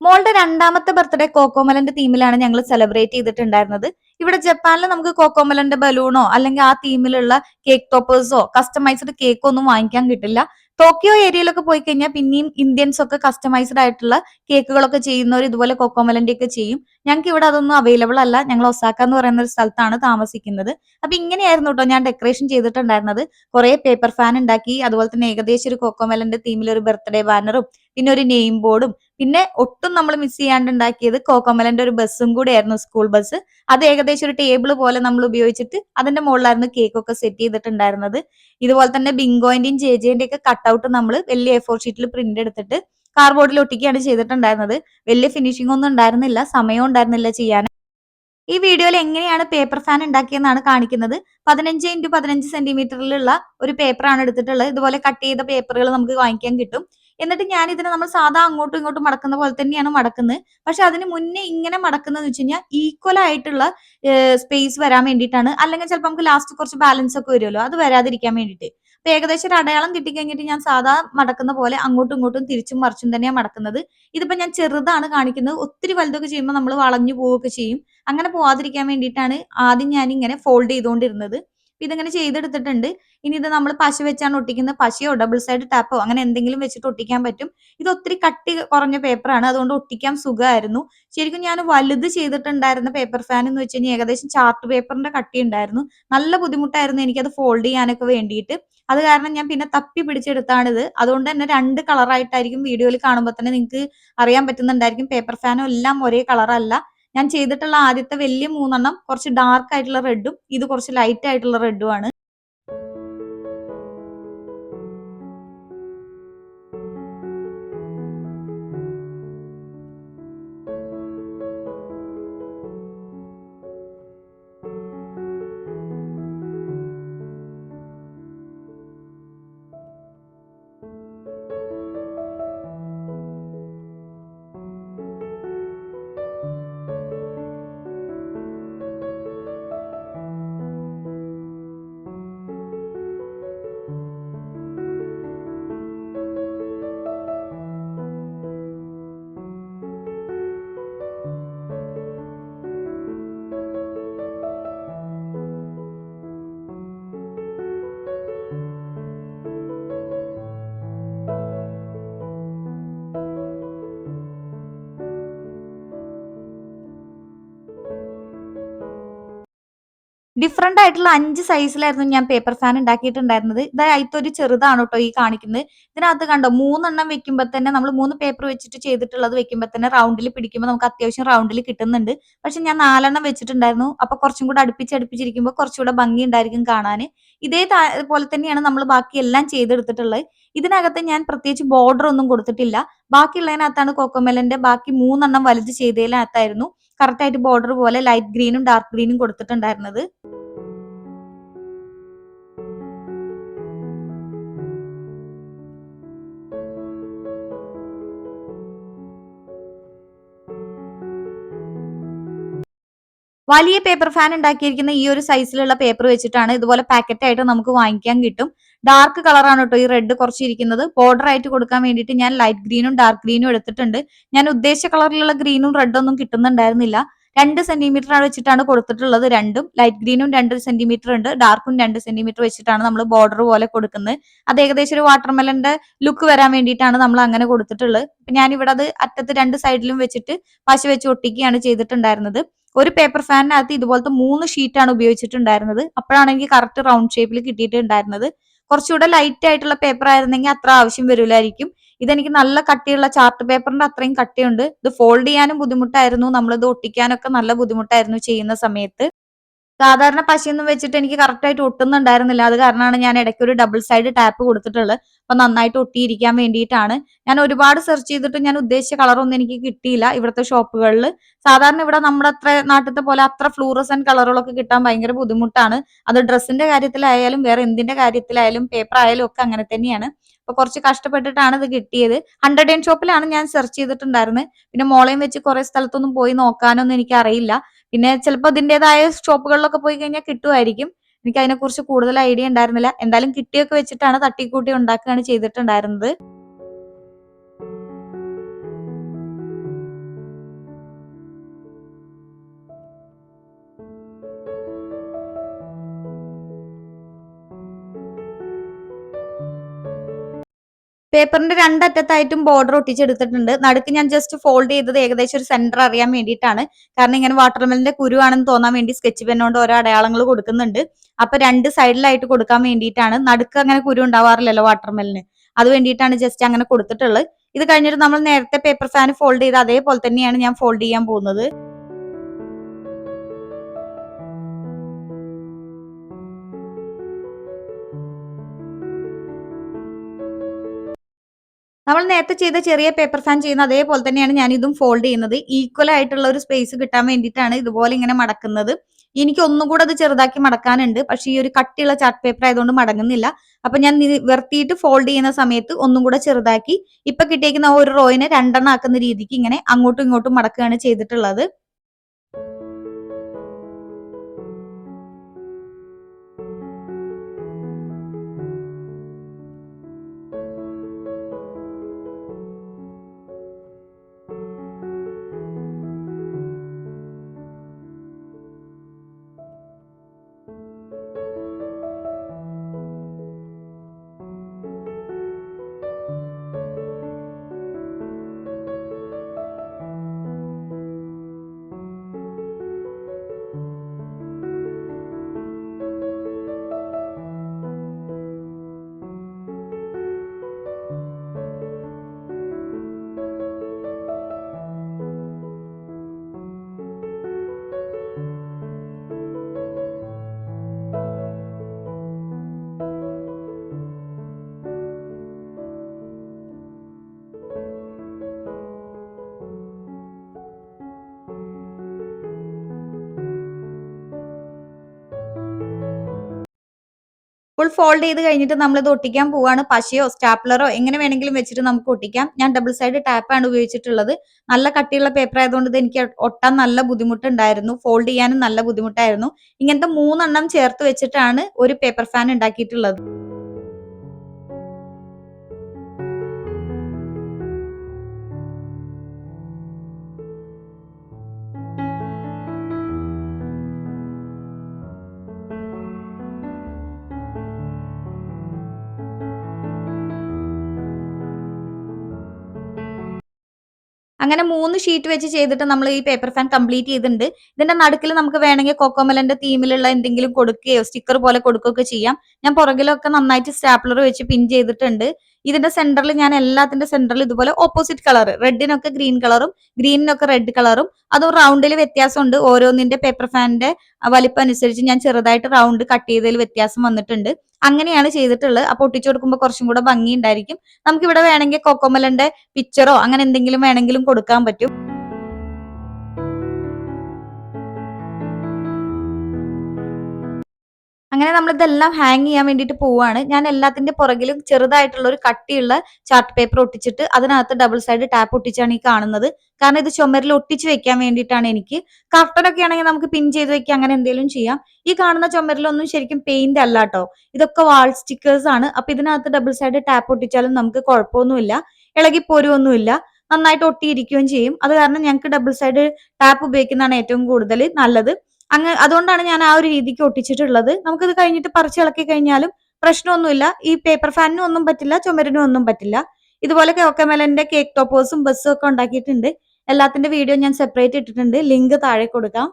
മോളുടെ രണ്ടാമത്തെ ബർത്ത്ഡേ കോക്കോമലന്റെ തീമിലാണ് ഞങ്ങൾ സെലിബ്രേറ്റ് ചെയ്തിട്ടുണ്ടായിരുന്നത്. ഇവിടെ ജപ്പാനിൽ നമുക്ക് കോക്കോമലന്റെ ബലൂണോ അല്ലെങ്കിൽ ആ തീമിലുള്ള കേക്ക് ടോപ്പേഴ്സോ കസ്റ്റമൈസ്ഡ് കേക്കോ ഒന്നും വാങ്ങിക്കാൻ കിട്ടില്ല. ടോക്കിയോ ഏരിയയിലൊക്കെ പോയി കഴിഞ്ഞാൽ പിന്നെയും ഇന്ത്യൻസ് ഒക്കെ കസ്റ്റമൈസ്ഡ് ആയിട്ടുള്ള കേക്കുകളൊക്കെ ചെയ്യുന്നവർ ഇതുപോലെ കോക്കോമലന്റെ ഒക്കെ ചെയ്യും. ഞങ്ങൾക്ക് ഇവിടെ അതൊന്നും അവൈലബിൾ അല്ല. ഞങ്ങൾ ഒസാക്ക എന്ന് പറയുന്ന ഒരു സ്ഥലത്താണ് താമസിക്കുന്നത്. അപ്പൊ ഇങ്ങനെയായിരുന്നു കേട്ടോ ഞാൻ ഡെക്കറേഷൻ ചെയ്തിട്ടുണ്ടായിരുന്നത്. കുറെ പേപ്പർ ഫാൻ ഉണ്ടാക്കി, അതുപോലെ തന്നെ ഏകദേശം ഒരു കോക്കോമലന്റെ തീമിൽ ഒരു ബർത്ത്ഡേ ബാനറും പിന്നെ ഒരു നെയിം ബോർഡും പിന്നെ ഒട്ടും നമ്മൾ മിസ് ചെയ്യാണ്ട് ഉണ്ടാക്കിയത് കോക്കോമലന്റെ ഒരു ബസ്സും കൂടിയായിരുന്നു, സ്കൂൾ ബസ്. അത് ഏകദേശം ഒരു ടേബിൾ പോലെ നമ്മൾ ഉപയോഗിച്ചിട്ട് അതിന്റെ മുകളിലായിരുന്നു കേക്ക് ഒക്കെ സെറ്റ് ചെയ്തിട്ടുണ്ടായിരുന്നത്. ഇതുപോലെ തന്നെ ബിങ്കോന്റെയും ജെജെന്റെ ഒക്കെ കട്ടൗട്ട് നമ്മൾ വലിയ എ4 ഷീറ്റിൽ പ്രിന്റ് എടുത്തിട്ട് കാർഡ്ബോർഡിൽ ഒട്ടിക്കുകയാണ് ചെയ്തിട്ടുണ്ടായിരുന്നത്. വലിയ ഫിനിഷിംഗ് ഒന്നും ഉണ്ടായിരുന്നില്ല, സമയവും ഉണ്ടായിരുന്നില്ല ചെയ്യാൻ. ഈ വീഡിയോയിൽ എങ്ങനെയാണ് പേപ്പർ ഫാൻ ഉണ്ടാക്കിയെന്നാണ് കാണിക്കുന്നത്. 15x15 സെന്റിമീറ്ററിലുള്ള ഒരു പേപ്പറാണ് എടുത്തിട്ടുള്ളത്. ഇതുപോലെ കട്ട് ചെയ്ത പേപ്പറുകൾ നമുക്ക് വാങ്ങിക്കാൻ കിട്ടും. എന്നിട്ട് ഞാൻ ഇതിനെ നമ്മൾ സാധാ അങ്ങോട്ടും ഇങ്ങോട്ടും മടക്കുന്ന പോലെ തന്നെയാണ് മടക്കുന്നത്. പക്ഷെ അതിന് മുന്നേ ഇങ്ങനെ മടക്കുന്നത് വെച്ച് കഴിഞ്ഞാൽ ഈക്വൽ ആയിട്ടുള്ള സ്പേസ് വരാൻ വേണ്ടിയിട്ടാണ്. അല്ലെങ്കിൽ ചിലപ്പോൾ നമുക്ക് ലാസ്റ്റ് കുറച്ച് ബാലൻസ് ഒക്കെ വരുമല്ലോ, അത് വരാതിരിക്കാൻ വേണ്ടിയിട്ട്. അപ്പൊ ഏകദേശം ഒരു അടയാളം കിട്ടിക്കഴിഞ്ഞിട്ട് ഞാൻ സാധാ മടക്കുന്ന പോലെ അങ്ങോട്ടും ഇങ്ങോട്ടും തിരിച്ചും മറിച്ചും തന്നെയാണ് മടക്കുന്നത്. ഇതിപ്പോ ഞാൻ ചെറുതാണ് കാണിക്കുന്നത്. ഒത്തിരി വലുതൊക്കെ ചെയ്യുമ്പോൾ നമ്മൾ വളഞ്ഞു പോവുകയൊക്കെ ചെയ്യും. അങ്ങനെ പോവാതിരിക്കാൻ വേണ്ടിയിട്ടാണ് ആദ്യം ഞാൻ ഇങ്ങനെ ഫോൾഡ് ചെയ്തുകൊണ്ടിരുന്നത്. ഇതിങ്ങനെ ചെയ്തെടുത്തിട്ടുണ്ട്. ഇനി ഇത് നമ്മൾ പശ വെച്ചാണ് ഒട്ടിക്കുന്നത്. പശയോ ഡബിൾ സൈഡ് ടാപ്പോ അങ്ങനെ എന്തെങ്കിലും വെച്ചിട്ട് ഒട്ടിക്കാൻ പറ്റും. ഇത് ഒത്തിരി കട്ടി കുറഞ്ഞ പേപ്പറാണ്, അതുകൊണ്ട് ഒട്ടിക്കാൻ സുഖമായിരുന്നു. ശരിക്കും ഞാൻ വലുത് ചെയ്തിട്ടുണ്ടായിരുന്ന പേപ്പർ ഫാൻ എന്ന് വെച്ച് കഴിഞ്ഞാൽ ഏകദേശം ചാർട്ട് പേപ്പറിന്റെ കട്ടി ഉണ്ടായിരുന്നു. നല്ല ബുദ്ധിമുട്ടായിരുന്നു എനിക്കത് ഫോൾഡ് ചെയ്യാനൊക്കെ വേണ്ടിയിട്ട്. അത് കാരണം ഞാൻ പിന്നെ തപ്പി പിടിച്ചെടുത്താണിത്. അതുകൊണ്ട് തന്നെ രണ്ട് കളറായിട്ടായിരിക്കും വീഡിയോയിൽ കാണുമ്പോൾ തന്നെ നിങ്ങൾക്ക് അറിയാൻ പറ്റുന്നുണ്ടായിരിക്കും. പേപ്പർ ഫാനും എല്ലാം ഒരേ കളറല്ല. ഞാൻ ചെയ്തിട്ടുള്ള ആദ്യത്തെ വലിയ 3 കുറച്ച് ഡാർക്ക് ആയിട്ടുള്ള റെഡും ഇത് കുറച്ച് ലൈറ്റ് ആയിട്ടുള്ള റെഡും ആണ്. ഡിഫറന്റ് ആയിട്ടുള്ള 5 സൈസിലായിരുന്നു ഞാൻ പേപ്പർ ഫാൻ ഉണ്ടാക്കിയിട്ടുണ്ടായിരുന്നത്. ഇതായിട്ട് ഒരു ചെറുതാണ് കേട്ടോ ഈ കാണിക്കുന്നത്. ഇതിനകത്ത് കണ്ടോ 3 വെക്കുമ്പോൾ തന്നെ നമ്മൾ 3 പേപ്പർ വെച്ചിട്ട് ചെയ്തിട്ടുള്ളത് വെക്കുമ്പോൾ തന്നെ റൗണ്ടിൽ പിടിക്കുമ്പോൾ നമുക്ക് അത്യാവശ്യം റൗണ്ടിൽ കിട്ടുന്നുണ്ട്. പക്ഷെ ഞാൻ 4 വെച്ചിട്ടുണ്ടായിരുന്നു. അപ്പൊ കുറച്ചും കൂടെ അടുപ്പിച്ചിരിക്കുമ്പോൾ കുറച്ചുകൂടെ ഭംഗി ഉണ്ടായിരിക്കും കാണാൻ. പോലെ തന്നെയാണ് നമ്മൾ ബാക്കി എല്ലാം ചെയ്തെടുത്തിട്ടുള്ളത്. ഇതിനകത്ത് ഞാൻ പ്രത്യേകിച്ച് ബോർഡർ ഒന്നും കൊടുത്തിട്ടില്ല. ബാക്കിയുള്ളതിനകത്താണ് കോക്കോമെലന്റെ ബാക്കി 3 വലുത് ചെയ്തതിനകത്തായിരുന്നു കറക്റ്റ് ആയിട്ട് ബോർഡർ പോലെ ലൈറ്റ് ഗ്രീനും ഡാർക്ക് ഗ്രീനും കൊടുത്തിട്ടുണ്ടായിരുന്നത്. വലിയ പേപ്പർ ഫാൻ ഉണ്ടാക്കിയിരിക്കുന്ന ഈ ഒരു സൈസിലുള്ള പേപ്പർ വെച്ചിട്ടാണ്. ഇതുപോലെ പാക്കറ്റ് ആയിട്ട് നമുക്ക് വാങ്ങിക്കാൻ കിട്ടും. ഡാർക്ക് കളറാണ് കേട്ടോ ഈ റെഡ് കുറച്ചിരിക്കുന്നത്. ബോർഡർ ആയിട്ട് കൊടുക്കാൻ വേണ്ടിയിട്ട് ഞാൻ ലൈറ്റ് ഗ്രീനും ഡാർക്ക് ഗ്രീനും എടുത്തിട്ടുണ്ട്. ഞാൻ ഉദ്ദേശിച്ച കളറിലുള്ള ഗ്രീനും റെഡും ഒന്നും കിട്ടുന്നുണ്ടായിരുന്നില്ല. 2 സെന്റിമീറ്റർ വെച്ചിട്ടാണ് കൊടുത്തിട്ടുള്ളത്. രണ്ടും ലൈറ്റ് ഗ്രീനും 2 സെന്റിമീറ്റർ ഉണ്ട്, ഡാർക്കും 2 സെന്റിമീറ്റർ വെച്ചിട്ടാണ് നമ്മൾ ബോർഡർ പോലെ കൊടുക്കുന്നത്. അത് ഏകദേശം ഒരു വാട്ടർമെലന്റെ ലുക്ക് വരാൻ വേണ്ടിയിട്ടാണ് നമ്മൾ അങ്ങനെ കൊടുത്തിട്ടുള്ളത്. ഞാൻ ഇവിടെ അത് അറ്റത്ത് 2 സൈഡിലും വെച്ചിട്ട് പശ വെച്ച് ഒട്ടിക്കുകയാണ് ചെയ്തിട്ടുണ്ടായിരുന്നത്. ഒരു പേപ്പർ ഫാനിനകത്ത് ഇതുപോലത്തെ 3 ഷീറ്റാണ് ഉപയോഗിച്ചിട്ടുണ്ടായിരുന്നത്. അപ്പോഴാണ് എനിക്ക് കറക്റ്റ് റൗണ്ട് ഷേപ്പിൽ കിട്ടിയിട്ടുണ്ടായിരുന്നത്. കുറച്ചുകൂടെ ലൈറ്റ് ആയിട്ടുള്ള പേപ്പർ ആയിരുന്നെങ്കിൽ അത്ര ആവശ്യം വരില്ലായിരിക്കും. ഇതെനിക്ക് നല്ല കട്ടിയുള്ള ചാർട്ട് പേപ്പറിന്റെ അത്രയും കട്ടിയുണ്ട്. ഇത് ഫോൾഡ് ചെയ്യാനും ബുദ്ധിമുട്ടായിരുന്നു, നമ്മളിത് ഒട്ടിക്കാനൊക്കെ നല്ല ബുദ്ധിമുട്ടായിരുന്നു ചെയ്യുന്ന സമയത്ത്. സാധാരണ പശയൊന്നും വെച്ചിട്ട് എനിക്ക് കറക്റ്റ് ആയിട്ട് ഒട്ടുന്നുണ്ടായിരുന്നില്ല. അത് കാരണമാണ് ഞാൻ ഇടയ്ക്ക് ഒരു ഡബിൾ സൈഡ് ടാപ്പ് കൊടുത്തിട്ടുള്ളത്. അപ്പൊ നന്നായിട്ട് ഒട്ടിയിരിക്കാൻ വേണ്ടിയിട്ടാണ്. ഞാൻ ഒരുപാട് സെർച്ച് ചെയ്തിട്ട് ഞാൻ ഉദ്ദേശിച്ച കളറൊന്നും എനിക്ക് കിട്ടിയില്ല ഇവിടുത്തെ ഷോപ്പുകളിൽ. സാധാരണ ഇവിടെ നമ്മുടെ അത്ര നാട്ടിലത്തെ പോലെ അത്ര ഫ്ലൂറസന്റ് കളറുകളൊക്കെ കിട്ടാൻ ഭയങ്കര ബുദ്ധിമുട്ടാണ്. അത് ഡ്രസ്സിന്റെ കാര്യത്തിലായാലും വേറെ എന്തിന്റെ കാര്യത്തിലായാലും പേപ്പർ ആയാലും ഒക്കെ അങ്ങനെ തന്നെയാണ്. അപ്പൊ കുറച്ച് കഷ്ടപ്പെട്ടിട്ടാണ് ഇത് കിട്ടിയത്. 100 ഷോപ്പിലാണ് ഞാൻ സെർച്ച് ചെയ്തിട്ടുണ്ടായിരുന്നത്. പിന്നെ മോളെയും വെച്ച് കുറെ സ്ഥലത്തൊന്നും പോയി നോക്കാനൊന്നും എനിക്ക് അറിയില്ല. പിന്നെ ചിലപ്പോൾ ഇതിന്റേതായ ഷോപ്പുകളിലൊക്കെ പോയി കഴിഞ്ഞാൽ കിട്ടുമായിരിക്കും. എനിക്ക് അതിനെക്കുറിച്ച് കൂടുതൽ ഐഡിയ ഉണ്ടായിരുന്നില്ല. എന്തായാലും കിട്ടിയൊക്കെ വെച്ചിട്ടാണ് തട്ടിക്കൂട്ടി ഉണ്ടാക്കുകയാണ് ചെയ്തിട്ടുണ്ടായിരുന്നത്. പേപ്പറിന്റെ രണ്ടറ്റത്തായിട്ടും ബോർഡർ ഒട്ടിച്ചെടുത്തിട്ടുണ്ട്. നടുക്ക് ഞാൻ ജസ്റ്റ് ഫോൾഡ് ചെയ്തത് ഏകദേശം ഒരു സെന്റർ അറിയാൻ വേണ്ടിയിട്ടാണ്. കാരണം ഇങ്ങനെ വാട്ടർമെലിന്റെ കുരുവാണെന്ന് തോന്നാൻ വേണ്ടി സ്കെച്ച് പെന്നോണ്ട് ഓരോ അടയാളങ്ങൾ കൊടുക്കുന്നുണ്ട്. അപ്പൊ രണ്ട് സൈഡിലായിട്ട് കൊടുക്കാൻ വേണ്ടിയിട്ടാണ്. നടുക്ക് അങ്ങനെ കുരു ഉണ്ടാവാറില്ലല്ലോ വാട്ടർമെലിന്. അത് വേണ്ടിയിട്ടാണ് ജസ്റ്റ് അങ്ങനെ കൊടുത്തിട്ടുള്ളത്. ഇത് കഴിഞ്ഞിട്ട് നമ്മൾ നേരത്തെ പേപ്പർ ഫാൻ ഫോൾഡ് ചെയ്ത് അതേപോലെ തന്നെയാണ് ഞാൻ ഫോൾഡ് ചെയ്യാൻ പോകുന്നത്. നമ്മൾ നേരത്തെ ചെയ്ത ചെറിയ പേപ്പർ ഫാൻ ചെയ്യുന്ന അതേപോലെ തന്നെയാണ് ഞാൻ ഇതും ഫോൾഡ് ചെയ്യുന്നത്. ഈക്വൽ ആയിട്ടുള്ള ഒരു സ്പേസ് കിട്ടാൻ വേണ്ടിയിട്ടാണ് ഇതുപോലെ ഇങ്ങനെ മടക്കുന്നത്. എനിക്ക് ഒന്നും കൂടെ അത് ചെറുതാക്കി മടക്കാനുണ്ട്. പക്ഷേ ഈ ഒരു കട്ടിയുള്ള ചാർട്ട് പേപ്പർ ആയതുകൊണ്ട് മടങ്ങുന്നില്ല. അപ്പൊ ഞാൻ നിവർത്തിയിട്ട് ഫോൾഡ് ചെയ്യുന്ന സമയത്ത് ഒന്നും കൂടെ ചെറുതാക്കി ഇപ്പൊ കിട്ടിയേക്കുന്ന ഒരു റോയിനെ രണ്ടെണ്ണം ആക്കുന്ന രീതിക്ക് ഇങ്ങനെ അങ്ങോട്ടും ഇങ്ങോട്ടും മടക്കുകയാണ് ചെയ്തിട്ടുള്ളത്. ഫുൾ ഫോൾഡ് ചെയ്ത് കഴിഞ്ഞിട്ട് നമ്മൾ ഇത് ഒട്ടിക്കാൻ പോവാണ്. പശയോ സ്റ്റാപ്ലറോ എങ്ങനെ വേണമെങ്കിലും വെച്ചിട്ട് നമുക്ക് ഒട്ടിക്കാം. ഞാൻ ഡബിൾ സൈഡ് ടാപ്പ് ആണ് ഉപയോഗിച്ചിട്ടുള്ളത്. നല്ല കട്ടിയുള്ള പേപ്പർ ആയതുകൊണ്ട് ഇത് എനിക്ക് ഒട്ടാൻ നല്ല ബുദ്ധിമുട്ടുണ്ടായിരുന്നു. ഫോൾഡ് ചെയ്യാനും നല്ല ബുദ്ധിമുട്ടായിരുന്നു. ഇങ്ങനത്തെ 3 ചേർത്ത് വെച്ചിട്ടാണ് ഒരു പേപ്പർ ഫാൻ ഉണ്ടാക്കിയിട്ടുള്ളത്. അങ്ങനെ 3 ഷീറ്റ് വെച്ച് ചെയ്തിട്ട് നമ്മൾ ഈ പേപ്പർ ഫാൻ കംപ്ലീറ്റ് ചെയ്തിട്ടുണ്ട്. ഇതിന്റെ നടുക്കിൽ നമുക്ക് വേണമെങ്കിൽ കൊക്കോമലന്റെ തീമിലുള്ള എന്തെങ്കിലും കൊടുക്കുകയോ സ്റ്റിക്കർ പോലെ കൊടുക്കുകയൊക്കെ ചെയ്യാം. ഞാൻ പുറകിലൊക്കെ നന്നായിട്ട് സ്റ്റാപ്ലർ വെച്ച് പിൻ ചെയ്തിട്ടുണ്ട്. ഇതിന്റെ സെന്ററിൽ ഞാൻ എല്ലാത്തിന്റെ സെന്ററിൽ ഇതുപോലെ ഓപ്പോസിറ്റ് കളർ, റെഡിനൊക്കെ ഗ്രീൻ കളറും ഗ്രീനിനൊക്കെ റെഡ് കളറും, അതും റൗണ്ടിൽ വ്യത്യാസമുണ്ട്. ഓരോന്നിന്റെ പേപ്പർ ഫാനിന്റെ വലിപ്പം അനുസരിച്ച് ഞാൻ ചെറുതായിട്ട് റൗണ്ട് കട്ട് ചെയ്തതിൽ വ്യത്യാസം വന്നിട്ടുണ്ട്. അങ്ങനെയാണ് ചെയ്തിട്ടുള്ളത്. അപ്പൊ ഒട്ടിച്ചു കൊടുക്കുമ്പോൾ കുറച്ചും കൂടെ ഭംഗി ഉണ്ടായിരിക്കും. നമുക്ക് ഇവിടെ വേണമെങ്കിൽ കൊക്കോമലന്റെ പിക്ചറോ അങ്ങനെ എന്തെങ്കിലും വേണമെങ്കിലും കൊടുക്കാൻ പറ്റും. അങ്ങനെ നമ്മൾ ഇതെല്ലാം ഹാങ് ചെയ്യാൻ വേണ്ടിയിട്ട് പോവാണ്. ഞാൻ എല്ലാത്തിന്റെ പുറകിലും ചെറുതായിട്ടുള്ള ഒരു കട്ടിയുള്ള ചാർട്ട് പേപ്പർ ഒട്ടിച്ചിട്ട് അതിനകത്ത് ഡബിൾ സൈഡ് ടാപ്പ് ഒട്ടിച്ചാണ് ഈ കാണുന്നത്. കാരണം ഇത് ചുമരിൽ ഒട്ടിച്ച് വെക്കാൻ വേണ്ടിയിട്ടാണ് എനിക്ക്. കർട്ടനൊക്കെ ആണെങ്കിൽ നമുക്ക് പിൻ ചെയ്ത് വെക്കാം, അങ്ങനെ എന്തെങ്കിലും ചെയ്യാം. ഈ കാണുന്ന ചുമരിലൊന്നും ശരിക്കും പെയിന്റ് അല്ല കേട്ടോ, ഇതൊക്കെ വാൾ സ്റ്റിക്കേഴ്സ് ആണ്. അപ്പൊ ഇതിനകത്ത് ഡബിൾ സൈഡ് ടാപ്പ് ഒട്ടിച്ചാലും നമുക്ക് കുഴപ്പമൊന്നുമില്ല, ഇളകിപ്പോരുമൊന്നുമില്ല, നന്നായിട്ട് ഒട്ടിയിരിക്കുകയും ചെയ്യും. അത് കാരണം ഞങ്ങൾക്ക് ഡബിൾ സൈഡ് ടാപ്പ് ഉപയോഗിക്കുന്നതാണ് ഏറ്റവും കൂടുതൽ നല്ലത്. അതുകൊണ്ടാണ് ഞാൻ ആ ഒരു രീതിക്ക് ഒട്ടിച്ചിട്ടുള്ളത്. നമുക്കിത് കഴിഞ്ഞിട്ട് പറിച്ചിളക്കി കഴിഞ്ഞാലും പ്രശ്നമൊന്നുമില്ല. ഈ പേപ്പർ ഫാനിനും ഒന്നും പറ്റില്ല, ചുമരിനും ഒന്നും പറ്റില്ല. ഇതുപോലെ കോക്കമലന്റെ കേക്ക് ടോപ്പേഴ്സും ബസ്സും ഒക്കെ ഉണ്ടാക്കിയിട്ടുണ്ട്. എല്ലാത്തിന്റെ വീഡിയോ ഞാൻ സെപ്പറേറ്റ് ഇട്ടിട്ടുണ്ട്. ലിങ്ക് താഴെ കൊടുക്കാം.